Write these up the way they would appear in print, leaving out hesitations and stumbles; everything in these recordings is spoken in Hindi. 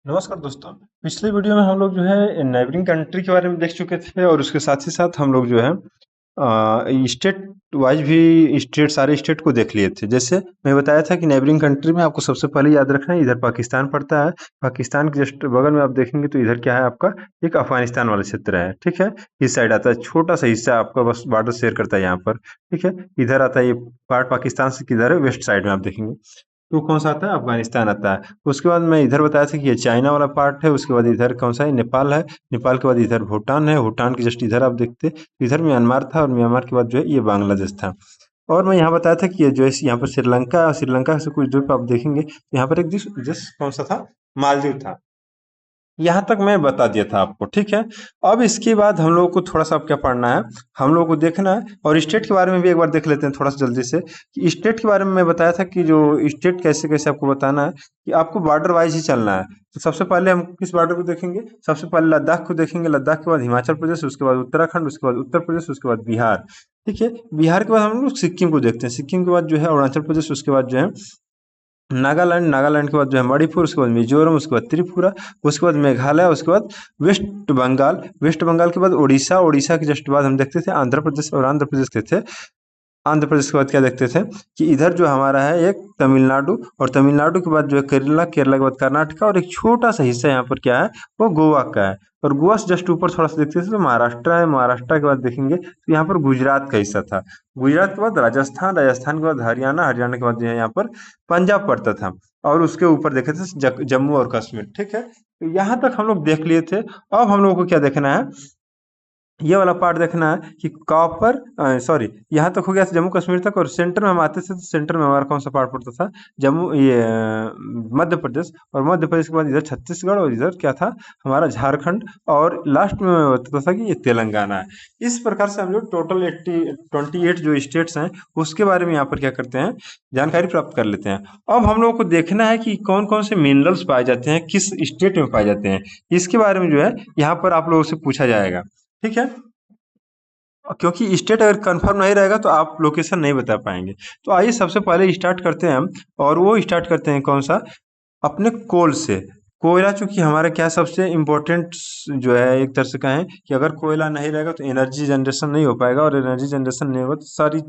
नमस्कार दोस्तों। पिछले वीडियो में हम लोग जो है नेबरिंग कंट्री के बारे में देख चुके थे और उसके साथ ही साथ हम लोग जो है स्टेट वाइज भी स्टेट सारे स्टेट को देख लिए थे। जैसे मैं बताया था कि नेबरिंग कंट्री में आपको सबसे पहले याद रखना है, इधर पाकिस्तान पड़ता है। पाकिस्तान के जस्ट बगल में आप देखेंगे तो इधर क्या है, आपका एक अफगानिस्तान वाला क्षेत्र है। ठीक है, इस साइड आता है, छोटा सा हिस्सा आपका बस बॉर्डर शेयर करता है यहाँ पर। ठीक है, इधर आता है ये पार्ट पाकिस्तान से, किधर है वेस्ट साइड में आप देखेंगे तो कौन सा आता है, अफगानिस्तान आता है। उसके बाद मैं इधर बताया था कि ये चाइना वाला पार्ट है। उसके बाद इधर कौन सा है, नेपाल है। नेपाल के बाद इधर भूटान है। भूटान के जस्ट इधर आप देखते इधर म्यांमार था, और म्यांमार के बाद जो है ये बांग्लादेश था। और मैं यहाँ बताया था कि ये जो है यहाँ पर श्रीलंका, श्रीलंका से कुछ दूर पर आप देखेंगे यहाँ पर एक देश कौन सा था, मालदीव था। यहाँ तक मैं बता दिया था आपको। ठीक है, अब इसके बाद हम लोगों को थोड़ा सा अब क्या पढ़ना है, हम लोगों को देखना है और स्टेट के बारे में भी एक बार देख लेते हैं थोड़ा सा जल्दी से। कि स्टेट के बारे में मैं बताया था कि जो स्टेट कैसे कैसे आपको बताना है कि आपको बॉर्डर वाइज ही चलना है। तो सबसे पहले हम किस बॉर्डर को देखेंगे, सबसे पहले लद्दाख को देखेंगे। लद्दाख के बाद हिमाचल प्रदेश, उसके बाद उत्तराखंड, उसके बाद उत्तर प्रदेश, उसके बाद बिहार। ठीक है, बिहार के बाद हम लोग सिक्किम को देखते हैं। सिक्किम के बाद जो है अरुणाचल प्रदेश, उसके बाद जो है नागालैंड, नागालैंड के बाद जो है मणिपुर, उसके बाद मिजोरम, उसके बाद त्रिपुरा, उसके बाद मेघालय, उसके बाद वेस्ट बंगाल। वेस्ट बंगाल के बाद उड़ीसा, उड़ीसा के जस्ट बाद हम देखते थे आंध्र प्रदेश, और आंध्र प्रदेश के थे आंध्र प्रदेश के बाद क्या देखते थे कि इधर जो हमारा है एक तमिलनाडु, और तमिलनाडु के बाद जो है केरला, केरला के बाद कर्नाटका, और एक छोटा सा हिस्सा यहाँ पर क्या है, वो गोवा का है। और गोवा से जस्ट ऊपर थोड़ा सा देखते थे तो महाराष्ट्र है। महाराष्ट्र के बाद देखेंगे तो यहाँ पर गुजरात का हिस्सा था। गुजरात के बाद राजस्थान, राजस्थान के बाद हरियाणा, हरियाणा के बाद जो है यहाँ पर पंजाब पड़ता था। और उसके ऊपर देखे थे जम्मू और कश्मीर। ठीक है, तो यहाँ तक हम लोग देख लिए थे। अब हम लोगों को क्या देखना है, ये वाला पार्ट देखना है कि कॉपर, सॉरी, यहाँ तक हो गया था जम्मू कश्मीर तक। और सेंटर में हम आते थे तो सेंटर में हमारा कौन सा पार्ट पड़ता था, जम्मू, ये मध्य प्रदेश। और मध्य प्रदेश के बाद इधर छत्तीसगढ़, और इधर क्या था हमारा झारखंड। और लास्ट में मैं बताता था कि ये तेलंगाना है। इस प्रकार से हम लोग टोटल 28 जो स्टेट्स हैं उसके बारे में यहाँ पर क्या करते हैं, जानकारी प्राप्त कर लेते हैं। अब हम लोगों को देखना है कि कौन कौन से मिनरल्स पाए जाते हैं, किस स्टेट में पाए जाते हैं। इसके बारे में जो है यहाँ पर आप लोगों से पूछा जाएगा। ठीक है, क्योंकि स्टेट अगर कंफर्म नहीं रहेगा तो आप लोकेशन नहीं बता पाएंगे। तो आइए सबसे पहले स्टार्ट करते हैं हम, और वो स्टार्ट करते हैं कौन सा, अपने कोल से। कोयला चूंकि हमारा क्या सबसे इम्पोर्टेंट जो है, एक तरह से कहें कि अगर कोयला नहीं रहेगा तो एनर्जी जनरेशन नहीं हो पाएगा, और एनर्जी जनरेशन नहीं होगा तो सारी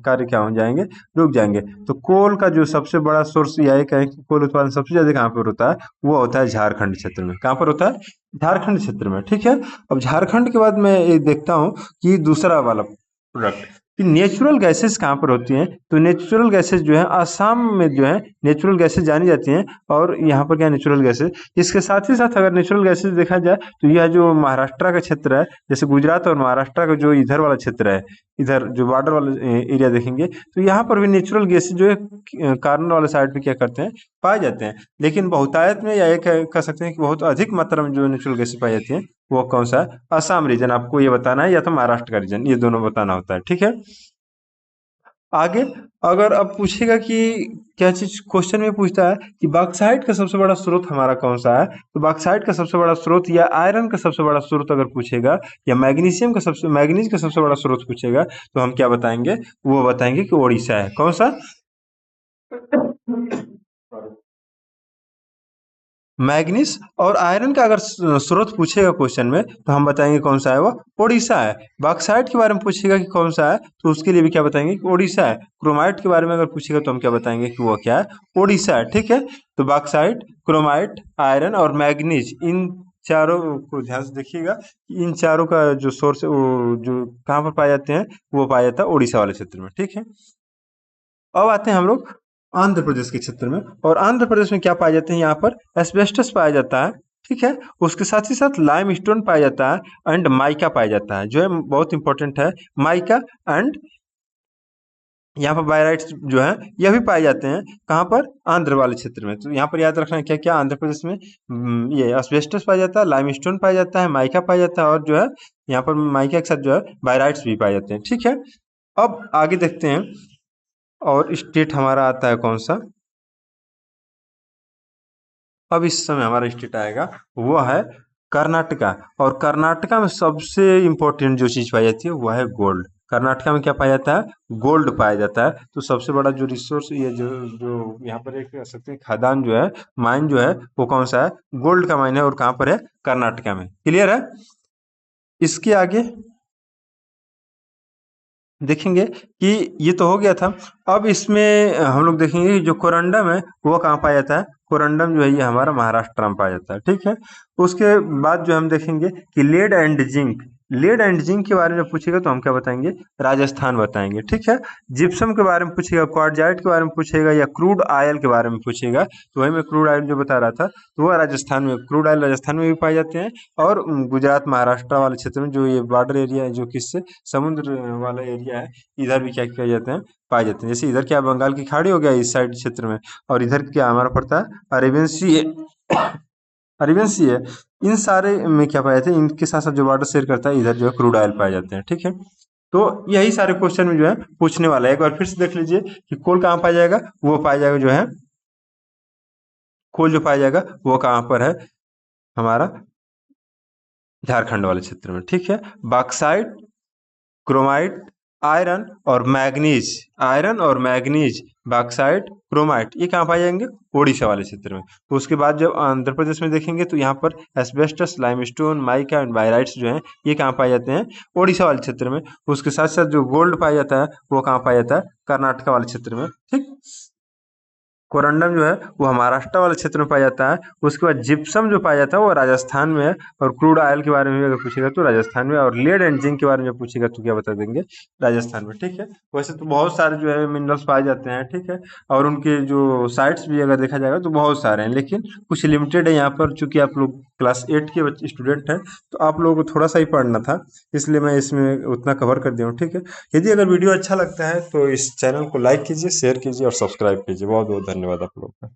कार्य क्या हो जाएंगे, रुक जाएंगे। तो कोल का जो सबसे बड़ा सोर्स, या ये कहें कि कोल उत्पादन सबसे ज्यादा कहाँ पर होता है, वो होता है झारखंड क्षेत्र में। कहाँ पर होता है, झारखंड क्षेत्र में। ठीक है, अब झारखंड के बाद मैं ये देखता हूँ कि दूसरा वाला प्रोडक्ट कि नेचुरल गैसेस कहाँ पर होती हैं। तो नेचुरल गैसेस जो है आसाम में जो है नेचुरल गैसेस जानी जाती हैं। और यहाँ पर क्या नेचुरल गैसेस, इसके साथ ही साथ अगर नेचुरल गैसेस देखा जाए तो यह जो महाराष्ट्र का क्षेत्र है, जैसे गुजरात और महाराष्ट्र का जो इधर वाला क्षेत्र है, इधर जो बॉर्डर वाला एरिया देखेंगे तो यहाँ पर भी नेचुरल गैसेस जो है कार्नर वाले साइड पे क्या करते हैं, पाए जाते हैं। लेकिन बहुतायत में, या ये कह सकते हैं कि बहुत अधिक मात्रा में जो नेचुरल गैसेस पाई जाती हैं, वो कौन सा है, असम रीजन आपको ये बताना है, या तो महाराष्ट्र का रीजन, ये दोनों बताना होता है। ठीक है, आगे अगर अब पूछेगा कि क्या चीज क्वेश्चन में पूछता है कि बॉक्साइट का सबसे बड़ा स्रोत हमारा कौन सा है, तो बॉक्साइट का सबसे बड़ा स्रोत, या आयरन का सबसे बड़ा स्रोत अगर पूछेगा, या मैग्नीज का सबसे बड़ा स्रोत पूछेगा, तो हम क्या बताएंगे, वो बताएंगे कि उड़ीसा है। कौन सा, मैग्नीस और आयरन का अगर स्रोत पूछेगा क्वेश्चन में तो हम बताएंगे कौन सा है, वो उड़ीसा है। बॉक्साइट के बारे में पूछेगा कि कौन सा है, तो उसके लिए भी क्या बताएंगे कि उड़ीसा है। क्रोमाइट के बारे में अगर पूछेगा तो हम क्या बताएंगे कि वो क्या है, उड़ीसा है। ठीक है, तो बॉक्साइट, क्रोमाइट, आयरन और मैग्नीज, इन चारों को ध्यान से देखिएगा कि इन चारों का जो सोर्स है वो जो कहाँ पर पाए जाते हैं, वो पाया जाता है उड़ीसा वाले क्षेत्र में। ठीक है, अब आते हैं हम लोग आंध्र प्रदेश के क्षेत्र में। और आंध्र प्रदेश में क्या पाए जाते हैं, यहाँ पर एस्बेस्टस पाया जाता है। ठीक है, उसके साथ ही साथ लाइम स्टोन पाया जाता है, एंड माइका पाया जाता है, जो है बहुत इंपॉर्टेंट है, माइका। एंड यहाँ पर बायराइट्स जो है यह भी पाए जाते हैं, कहाँ पर, आंध्र वाले क्षेत्र में। तो यहाँ पर याद रखना है क्या क्या आंध्र प्रदेश में, ये एस्बेस्टस पाया जाता है, लाइम स्टोन पाया जाता है, माइका पाया जाता है, और जो है यहाँ पर माइका के साथ जो है बायराइट्स भी पाए जाते हैं। ठीक है, अब आगे देखते हैं, और स्टेट हमारा आता है कौन सा, अब इस समय हमारा स्टेट आएगा वो है कर्नाटका। और कर्नाटका में सबसे इम्पोर्टेंट जो चीज़ पाई जाती है वो है गोल्ड। कर्नाटका में क्या पाया जाता है? गोल्ड पाया जाता है। तो सबसे बड़ा जो रिसोर्स ये जो जो यहाँ पर एक कह सकते हैं खदान जो है, माइन जो है, वो कौन सा है? गोल्ड का माइन है। और कहाँ पर है? कर्नाटका में। क्लियर है? इसके आगे देखेंगे कि ये तो हो गया था। अब इसमें हम लोग देखेंगे कि जो कोरंडम है वो कहाँ पाया जाता है? कोरंडम जो है ये हमारा महाराष्ट्र में पाया जाता है। ठीक है। उसके बाद जो हम देखेंगे कि lead and zinc, lead and zinc के बारे में पूछेगा तो हम क्या बताएंगे? राजस्थान बताएंगे। ठीक है। जिप्सम के बारे में पूछेगा, क्वार्टजाइट के बारे में पूछेगा, या क्रूड ऑयल के बारे में पूछेगा तो वही मैं क्रूड ऑयल जो बता रहा था तो वह राजस्थान में, क्रूड ऑयल राजस्थान में भी पाए जाते हैं। और गुजरात महाराष्ट्र वाले क्षेत्र में जो ये बॉर्डर एरिया है, जो किससे समुद्र वाला एरिया है, इधर भी क्या किया जाते हैं? पाए जाते हैं। जैसे इधर क्या बंगाल की खाड़ी हो गया इस साइड क्षेत्र में, और इधर क्या हमारा पड़ता है? अरेबियन सी है। अरेबियन सी है। इन सारे में क्या पाए जाते हैं? इनके साथ साथ जो बॉर्डर शेयर करता है इधर जो है क्रूड ऑयल पाए जाते हैं। ठीक है। तो यही सारे क्वेश्चन में जो है पूछने वाला है। एक बार फिर से देख लीजिए कि कोल कहाँ पाया जाएगा? वो पाया जाएगा जो है, कोल जो पाया जाएगा वो कहाँ पर है? हमारा झारखंड वाले क्षेत्र में। ठीक है। बॉक्साइट, क्रोमाइट, आयरन और मैग्नीज, आयरन और मैग्नीज, बॉक्साइट, क्रोमाइट, ये कहाँ पाए जाएंगे? उड़ीसा वाले क्षेत्र में। तो उसके बाद जब आंध्र प्रदेश में देखेंगे तो यहाँ पर एस्बेस्टस, लाइमस्टोन, माइका एंड बायराइट्स जो हैं ये कहाँ पाए जाते हैं? उड़ीसा वाले क्षेत्र में। उसके साथ साथ जो गोल्ड पाया जाता है वो कहाँ पाया जाता है? कर्नाटका वाले क्षेत्र में। ठीक। कोरंडम जो है वो महाराष्ट्र वाले क्षेत्र में पाया जाता है। उसके बाद जिप्सम जो पाया जाता है वो राजस्थान में है। और क्रूड ऑयल के बारे में भी अगर पूछेगा तो राजस्थान में। और लेड एंड जिंक के बारे में पूछेगा तो क्या बता देंगे? राजस्थान में। ठीक है। वैसे तो बहुत सारे जो है मिनरल्स पाए जाते हैं। ठीक है। और उनके जो साइट्स भी अगर देखा जाएगा तो बहुत सारे हैं, लेकिन कुछ लिमिटेड है यहाँ पर। चूंकि आप लोग क्लास 8 के स्टूडेंट हैं तो आप लोगों को थोड़ा सा ही पढ़ना था, इसलिए मैं इसमें उतना कवर कर दिया हूँ। ठीक है। यदि अगर वीडियो अच्छा लगता है तो इस चैनल को लाइक कीजिए, शेयर कीजिए और सब्सक्राइब कीजिए। बहुत बहुत धन्यवाद आप लोग का।